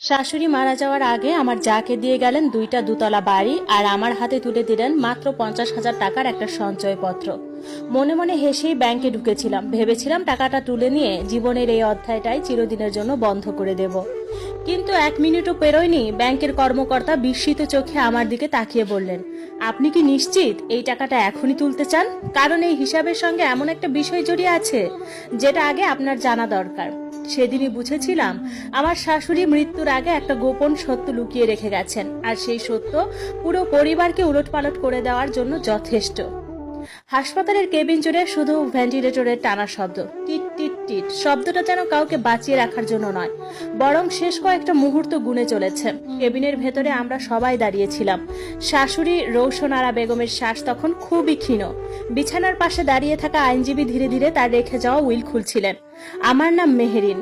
শাশুড়ি মারা যাওয়ার আগে আমার যাকে দিয়ে গেলেন দুইটা দুতলা বাড়ি আর আমার হাতে তুলে দিলেন মাত্র 50,000 টাকার একটা সঞ্চয়পত্র। মনে মনে হেসেই ব্যাংকে ঢুকেছিলাম, ভেবেছিলাম টাকাটা তুলে নিয়ে জীবনের এই অধ্যায়টাই চিরদিনের জন্য বন্ধ করে দেব। কিন্তু 1 মিনিটও পেরোয়নি, ব্যাংকের কর্মকর্তা বিস্মিত চোখে আমার দিকে তাকিয়ে বললেন, আপনি কি নিশ্চিত এই টাকাটা এখনই তুলতে চান? কারণ এই হিসাবের সঙ্গে এমন একটা বিষয় জড়িয়ে আছে যেটা আগে আপনার জানা দরকার। সেদিনই বুঝেছিলাম আমার শাশুড়ি মৃত্যুর আগে একটা গোপন সত্য লুকিয়ে রেখে গেছেন, আর সেই সত্য পুরো পরিবারকে উলটপালট করে দেওয়ার জন্য যথেষ্ট। হাসপাতালের কেবিন জুড়ে শুধু ভেন্টিলেটরের টানা শব্দ, টিট টিট টিট। শব্দটা যেন কাউকে বাঁচিয়ে রাখার জন্য নয়, বরং শেষ কয়েকটা মুহূর্ত গুনে চলেছে। কেবিনের ভেতরে আমরা সবাই দাঁড়িয়েছিলাম। শাশুড়ি রৌশনারা বেগমের শ্বাস তখন খুবই ক্ষীণ। বিছানার পাশে দাঁড়িয়ে থাকা আইনজীবী ধীরে ধীরে তার রেখে যাওয়া উইল খুলছিলেন। আমার নাম মেহেরিন,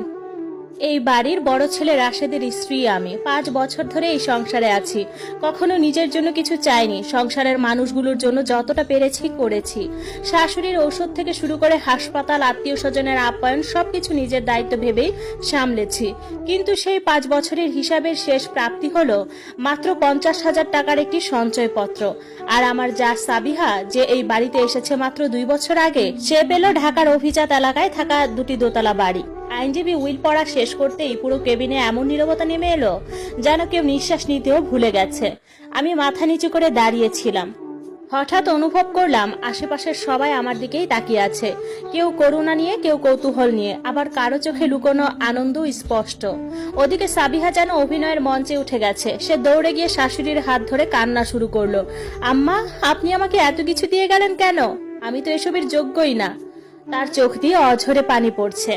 এই বাড়ির বড় ছেলে রাশেদের স্ত্রী আমি। 5 বছর ধরে এই সংসারে আছি, কখনো নিজের জন্য কিছু চাইনি। সংসারের মানুষগুলোর জন্য যতটা পেরেছি করেছি। শাশুড়ির ঔষধ থেকে শুরু করে হাসপাতাল, আত্মীয় স্বজনের আপ্যায়ন সবকিছু নিজের দায়িত্ব ভেবেই সামলেছি। কিন্তু সেই 5 বছরের হিসাবের শেষ প্রাপ্তি হলো মাত্র 50,000 টাকার একটি সঞ্চয়পত্র। আর আমার যা সাবিহা, যে এই বাড়িতে এসেছে মাত্র 2 বছর আগে, সে পেল ঢাকার অভিজাত এলাকায় থাকা 2টি দোতলা বাড়ি। আইনজীবী উইল পড়া শেষ করতেই পুরো কেবিনে এমন নীরবতা নেমে এলো যেন কেউ নিঃশ্বাস নিতেও ভুলে গেছে। আমি মাথা নিচু করে দাঁড়িয়েছিলাম। হঠাৎ অনুভব করলাম আশেপাশের সবাই আমার দিকেই তাকিয়ে আছে, কেউ করুণা নিয়ে, কেউ কৌতূহল নিয়ে, আবার কারো চোখে লুকোনো আনন্দ স্পষ্ট। ওদিকে সাবিহা যেন অভিনয়ের মঞ্চে উঠে গেছে। সে দৌড়ে গিয়ে শাশুড়ির হাত ধরে কান্না শুরু করলো। আম্মা, আপনি আমাকে এত কিছু দিয়ে গেলেন কেন? আমি তো এসবের যোগ্যই না। তার চোখ দিয়ে অঝরে পানি পড়ছে।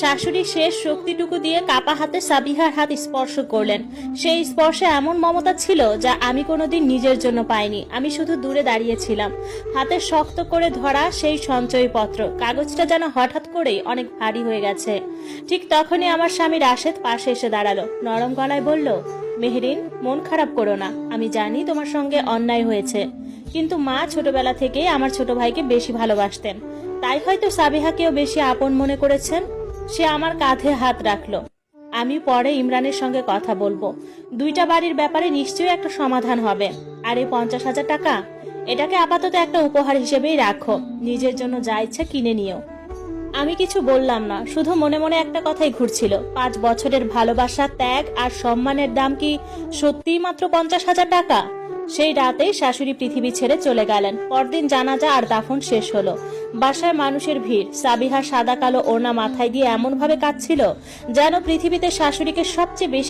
শাশুড়ি শেষ শক্তিটুকু দিয়ে কাপা হাতে সাবিহার হাত স্পর্শ করলেন। সেই স্পর্শে এমন মমতা ছিল যা আমি কোনোদিন নিজের জন্য পাইনি। আমি শুধু দূরে দাঁড়িয়েছিলাম, হাতে শক্ত করে ধরা সেই সঞ্চয়পত্র। কাগজটা যেন হঠাৎ করেই অনেক ভারী হয়ে গেছে। ঠিক তখনই আমার স্বামী রাশেদ পাশে এসে দাঁড়ালো, নরম গলায় বলল, মেহেরিন, মন খারাপ করো না। আমি জানি তোমার সঙ্গে অন্যায় হয়েছে, কিন্তু মা ছোটবেলা থেকেই আমার ছোট ভাইকে বেশি ভালোবাসতেন, তাই হয়তো সাবিহাকেও বেশি আপন মনে করেছেন। সে আমার কাঁধে হাত রাখলো। আমি পরে ইমরানের সঙ্গে কথা বলবো। 2টা বাড়ির ব্যাপারে নিশ্চয়ই একটা সমাধান হবে। আর এই 50,000 টাকা, এটাকে আপাতত একটা উপহার হিসেবেই রাখো। নিজের জন্য যা ইচ্ছা কিনে নিও। আমি কিছু বললাম না, শুধু মনে মনে একটা কথাই ঘুরছিল, 5 বছরের ভালোবাসা, ত্যাগ আর সম্মানের দাম কি সত্যিই মাত্র 50,000 টাকা? সেই রাতেই শাশুড়ি পৃথিবী ছেড়ে চলে গেলেন। পরদিন জানাজা আর দাফন শেষ হলো। বাসায় মানুষের ভিড়। সাবিহা সাদা কালো ওড়না মাথায় দিয়ে এমন ভাবে কাঁদছিল যেন পৃথিবীতে শাশুড়িকে সবচেয়ে বেশি